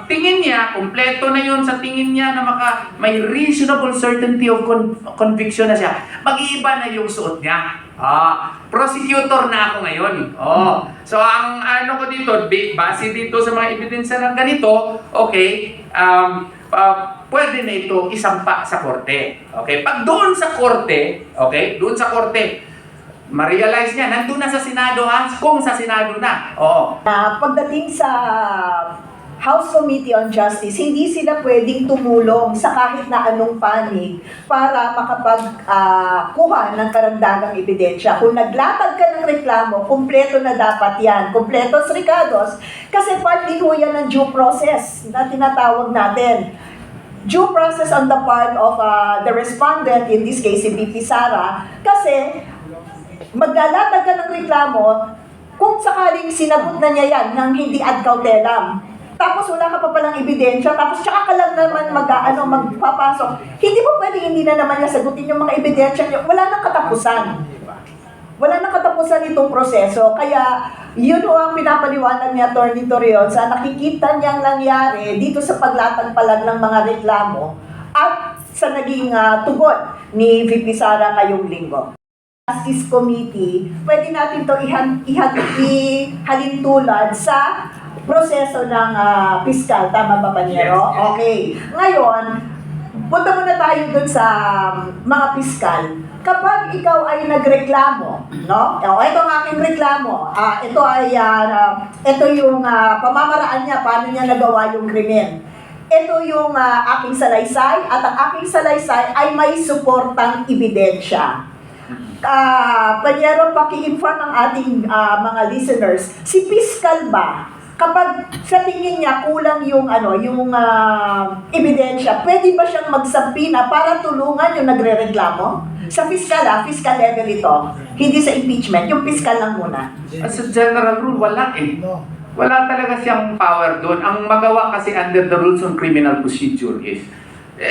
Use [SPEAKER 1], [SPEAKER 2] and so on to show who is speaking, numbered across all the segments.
[SPEAKER 1] Tingin niya, kumpleto na yun sa tingin niya na may reasonable certainty of conviction na siya, mag-iiba na yung suot niya. Prosecutor na ako ngayon. So ang ano ko dito, base dito sa mga ebidensya ng ganito, okay, pwede na ito isampa sa korte. Okay? Pag doon sa korte, okay, doon sa korte, ma-realize niya, nandun na sa Senado kung sa Senado na.
[SPEAKER 2] Pagdating sa House Committee on Justice, hindi sila pwedeng tumulong sa kahit na anong panig para makapagkuha ng karagdagang ebidensya. Kung naglatag ka ng reklamo, kumpleto na dapat yan. Kumpletos recados, kasi part din ho yan ng due process na tinatawag natin. Due process on the part of the respondent, in this case si VP Sara, kasi maglalatag ka ng reklamo kung sakaling sinagot na niya yan ng hindi ad cautelam. Tapos wala ka pa palang ebidensya, tapos tsaka ka lang naman magpapasok. Hindi mo pwedeng hindi na naman niya sagutin yung mga ebidensya niya. Wala nang katapusan. Wala nang katapusan itong proseso. Kaya yun o ang pinapaliwanag ni Atty. Torreon sa nakikita niyang nangyari dito sa paglatag pa lang ng mga reklamo at sa naging tugon ni VP Sara ngayong linggo. Justice Committee, pwede natin ito ihalintulad sa proseso ng piskal. Tama ba, Panyero?
[SPEAKER 1] Yes, yes.
[SPEAKER 2] Okay. Ngayon, punta muna tayo dun sa mga piskal. Kapag ikaw ay nagreklamo, no? Ito ang aking reklamo. Ito yung pamamaraan niya, paano niya nagawa yung krimen. Ito yung aking salaysay, at ang aking salaysay ay may suportang ebidensya. Panyero, paki-inform ang ating mga listeners, si piskal ba, kapag sa tingin niya kulang yung ebidensya, pwede ba siyang magsampina para tulungan yung nagrereklamo? Sa fiscal level ito, hindi sa impeachment, yung fiscal lang muna.
[SPEAKER 1] As a general rule, wala eh. Wala talaga siyang power doon. Ang magawa kasi under the rules on criminal procedure is,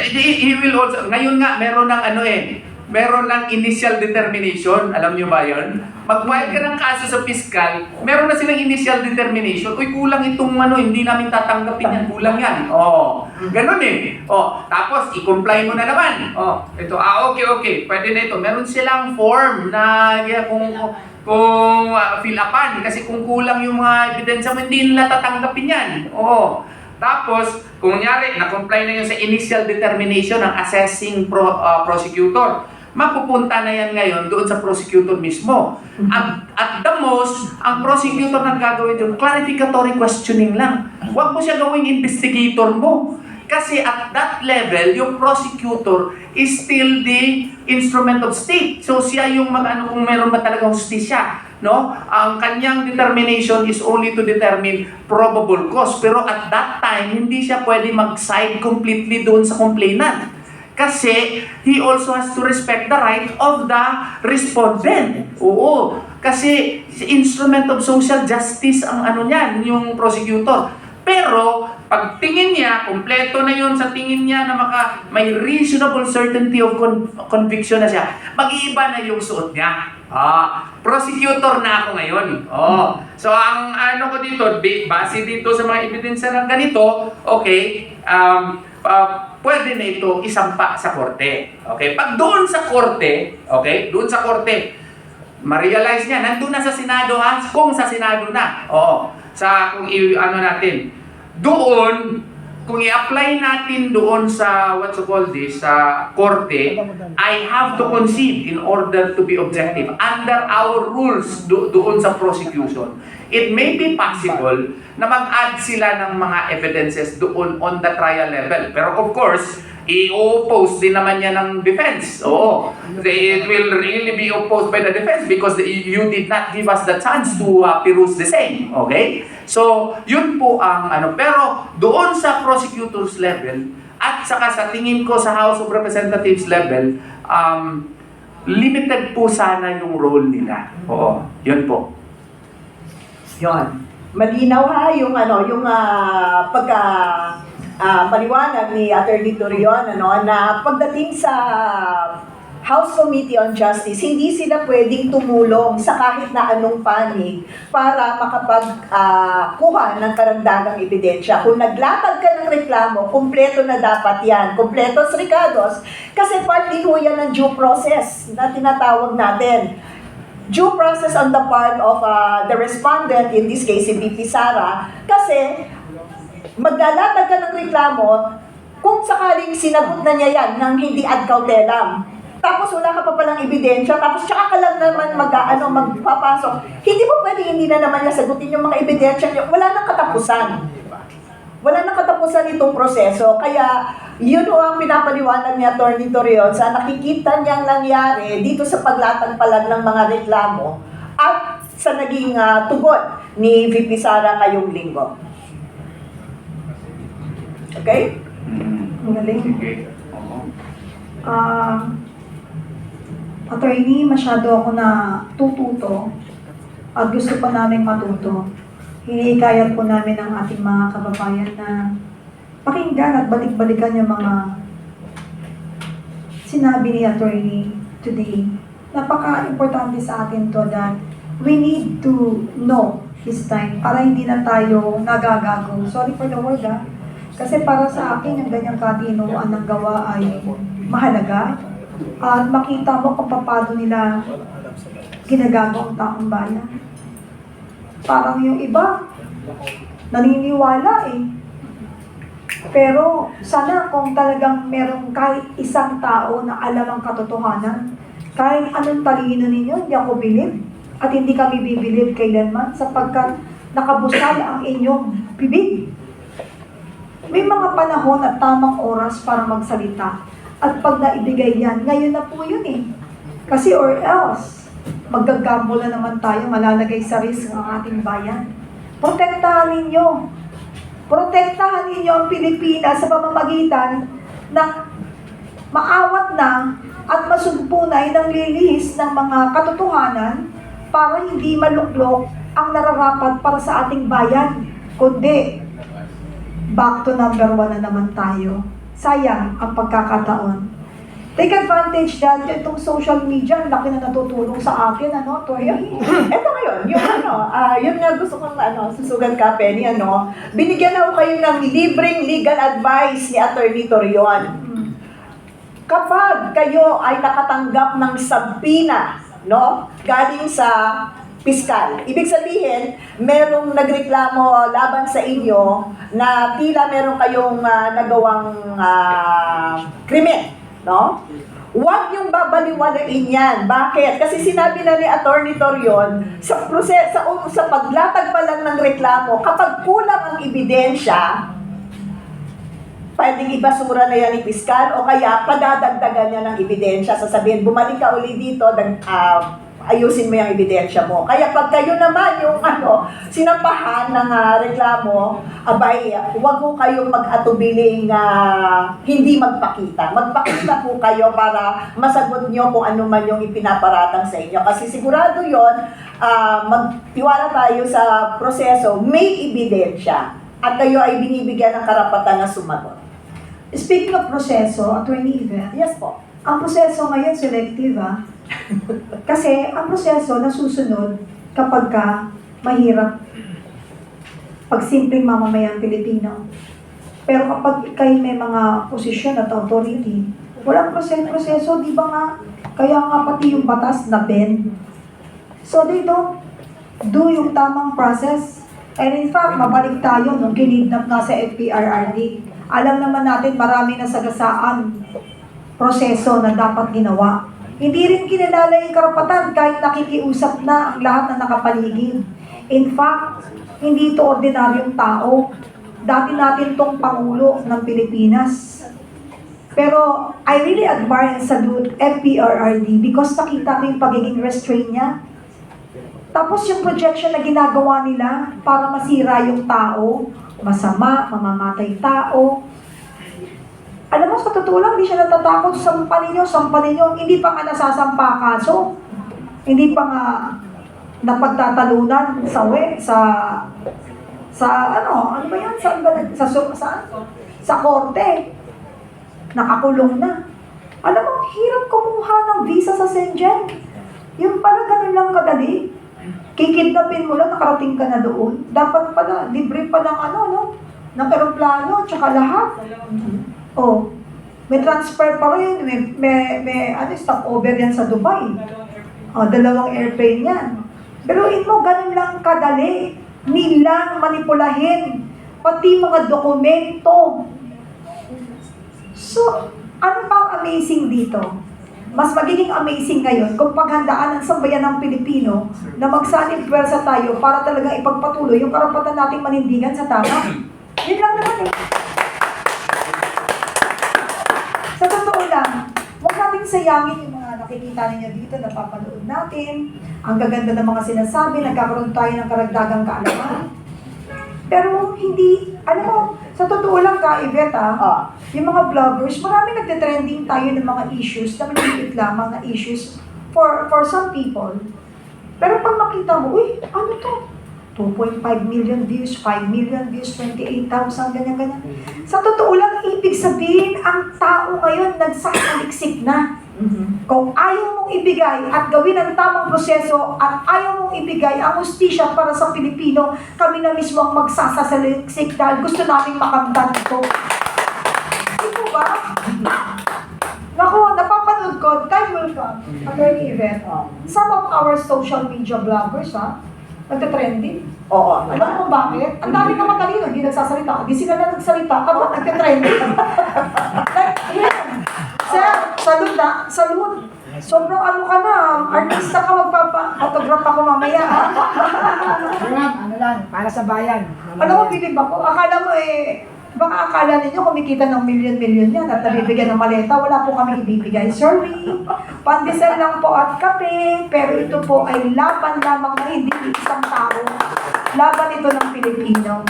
[SPEAKER 1] he will also, ngayon nga, meron ng initial determination, alam niyo ba yun? Mag-file ka ng kaso sa piskal, meron na silang initial determination, uy, kulang itong hindi namin tatanggapin yan, kulang yan. Ganun eh. Tapos, i-comply mo na naman. Ito, okay, pwede na ito. Meron silang form na kung fill upan, kasi kung kulang yung mga ebidensya mo, hindi nila tatanggapin yan. Tapos, kung nyari, na-comply na yun sa initial determination ng assessing prosecutor, mapupunta na yan ngayon doon sa prosecutor mismo. At the most, ang prosecutor nang gagawin doon, clarificatory questioning lang. Huwag mo siya gawing investigator mo. Kasi at that level, yung prosecutor is still the instrument of state. So siya yung kung meron ba talagang justisya. No? Ang kanyang determination is only to determine probable cause. Pero at that time, hindi siya pwede mag-side completely doon sa complainant. Kasi he also has to respect the right of the respondent. Kasi instrument of social justice ang niyan, yung prosecutor. Pero pag tingin niya, kumpleto na yun sa tingin niya na may reasonable certainty of conviction na siya, mag-iiba na yung suot niya. Prosecutor na ako ngayon. So ang ko dito, base dito sa mga ebidensya ng ganito, okay, pwede na ito isampa sa korte. Okay? Pag doon sa korte, okay, doon sa korte, ma-realize niya, nandun na sa Senado kung sa Senado na. Natin, doon, kung i-apply natin doon sa, sa korte, I have to concede in order to be objective. Under our rules doon sa prosecution, it may be possible na mag-add sila ng mga evidences doon on the trial level. Pero of course, i-oppose din naman yan ng defense. It will really be opposed by the defense because you did not give us the chance to peruse the same. Okay? So, yun po ang Pero doon sa prosecutor's level at saka sa tingin ko sa House of Representatives level, limited po sana yung role nila. Yun po.
[SPEAKER 2] Yun. Malinaw yung paliwanag ni Atty. Torreon na pagdating sa House Committee on Justice, hindi sila pwedeng tumulong sa kahit na anong panig para makapag-kuha ng karagdagang ebidensya. Kung naglatag ka ng reklamo, kumpleto na dapat yan. Kumpletos recados, kasi part din ho yan ng due process na tinatawag natin. Due process on the part of the respondent, in this case si VP Sara, kasi maglalatag ka ng reklamo kung sakaling sinagot na niya yan ng hindi ad cautelam. Tapos wala ka pa palang ebidensya, tapos tsaka ka lang naman magpapasok. Hindi mo pwede hindi na naman niya sagutin yung mga ebidensya niya. Wala nang katapusan. Wala nang katapusan itong proseso. Kaya yun ho ang pinapaliwanag ni Atty. Torion sa nakikita niyang nangyari dito sa paglatag pa lang ng mga reklamo at sa naging tugon ni VP Sara ngayong linggo. Okay?
[SPEAKER 3] Magaling.
[SPEAKER 1] Sige. Oo.
[SPEAKER 3] Attorney, masyado ako na tututo at gusto pa namin matuto. Hinihikayat po namin ang ating mga kababayan na pakinggan at balik-balikan yung mga sinabi ni Attorney today. Napaka-importante sa atin to that we need to know this time para hindi na tayo nagagago. Sorry for the word Kasi para sa akin, yung ganyang katinuan ng gawa ay mahalaga. At makita mo kung paano nila ginagawa ang taong bayan. Parang yung iba, naniniwala Pero sana kung talagang merong kahit isang tao na alam ang katotohanan, kahit anong talino ninyo, hindi ako bilib. At hindi kami bibilib kailanman sapagkat nakabusal ang inyong bibig. May mga panahon at tamang oras para magsalita. At pag naibigay yan, ngayon na po yun Kasi or else, maggagamble na naman tayo, malalagay sa risk ang ating bayan. Protektahan ninyo. Protektahan ninyo ang Pilipinas sa pamamagitan ng maawat na at masumpunay ng lilihis ng mga katotohanan para hindi maluklok ang nararapat para sa ating bayan. Kundi, back to number 1 na naman tayo. Sayang ang pagkakataon. Take advantage dyan, itong social media, ang laki na natutulong sa akin, Toya.
[SPEAKER 2] Eto ngayon, yung yun nga gusto kong susugan ka, Penny, binigyan ako kayo ng libreng legal advice ni Atty. Torion. Kapag kayo ay nakatanggap ng sabina, galing sa piskal. Ibig sabihin, merong nagreklamo laban sa inyo na tila meron kayong nagawang krimen, Huwag niyong babaliwalain yan. Bakit? Kasi sinabi na ni Atty. Torion, sa paglatag pa lang ng reklamo, kapag kulang ang ebidensya, pwedeng ibasura na yan ni piskal o kaya padadagdagan niya ng ebidensya. Sasabihin, bumalik ka uli dito, ayusin mo yung ebidensya mo. Kaya pag kayo naman yung sinampahan ng reklamo, abay, huwag mo kayong mag-atubiling hindi magpakita. Magpakita po kayo para masagot nyo kung ano man yung ipinaparatang sa inyo. Kasi sigurado yon magtiwala tayo sa proseso, may ebidensya. At kayo ay binibigyan ng karapatan na sumagot.
[SPEAKER 3] Speaking of proseso, Attorney Yvette,
[SPEAKER 2] Yes po.
[SPEAKER 3] ang proseso ngayon selective Kasi ang proseso nasusunod kapag mahirap pag simpleng mamamayang Pilipino. Pero kapag kayo may mga posisyon at authority, walang proseso, di ba nga? Kaya nga pati yung batas na bend. So they don't do yung tamang process. And in fact, mabalik tayo nung kinidnap nga sa FPRRD. Alam naman natin marami na sagasaan proseso na dapat ginawa. Hindi rin kinilala yung karapatan kahit nakikiusap na ang lahat na nakapaligid. In fact, hindi ito ordinaryong tao. Dati natin tong Pangulo ng Pilipinas. Pero I really admire and salute FPRRD because nakita ko yung pagiging restraint niya. Tapos yung projection na ginagawa nila para masira yung tao, masama, mamamatay tao. Alam mo, sa totoo lang, hindi siya natatakot. Sampanin nyo. Hindi pa nga nasasampa kaso. Hindi pa nga napagtatalunan ano ba yan? Sa korte. Nakakulong na. Alam mo, hirap kumuha ng visa sa Shenzhen. Yung pala ganun lang kadali. Kikidnapin mo lang, nakarating ka na doon. Dapat pala, libre pa ng ng aeroplano, tsaka lahat. Oh, may transfer pa rin, may stopover yan sa Dubai. Oh, 2 airplane yan. Pero mo, ganun lang kadali. Nilang manipulahin. Pati mga dokumento. So, ano pa ang amazing dito? Mas magiging amazing ngayon kung paghandaan ng sambayan ng Pilipino na magsanib pwersa tayo para talaga ipagpatuloy yung karapatan nating manindigan sa tama. Yun lang naman eh. Sa totoo lang, huwag natin sayangin yung mga nakikita ninyo dito, napapanood natin. Ang gaganda ng mga sinasabi, nagkakaroon tayo ng karagdagang kaalaman. Pero hindi, alam mo, sa totoo lang ka, Yvette, yung mga vloggers, marami nagte-trending tayo ng mga issues na maliliit lamang na issues for some people. Pero pag makita mo, uy, ano to? 2.5 million views, 5 million views, 28,000, ganyan-ganyan. Sa totoo lang, ibig sabihin, ang tao ngayon nagsasaliksik na. Kung ayaw mong ibigay at gawin ang tamang proseso at ayaw mong ibigay ang hustisya para sa Pilipino, kami na mismo ang magsasaliksik dahil gusto namin makamtan ito. Di po ba? Naku, napapanood ko, time will come, Attorney Yvette, some of our social media bloggers, nagte-trending.
[SPEAKER 2] Oo.
[SPEAKER 3] Alam mo bakit? Ang dami naman talino, hindi nagsasalita. Hindi sila na nagsalita, kapag nagte-trending. Like, yan. Sir, salud na, salud. Sobrang ano ka na, artista ka, magpapa-autograph ako mamaya.
[SPEAKER 4] Ano lang, para sa bayan.
[SPEAKER 3] Alam mo, bilib ako. Akala mo baka akala ninyo kumikita ng milyon-milyon yan at nabibigyan ng maleta. Wala po kami ibibigay. Sorry. Pandesal lang po at kape. Pero ito po ay laban lamang na hindi isang tao. Laban ito ng Pilipino.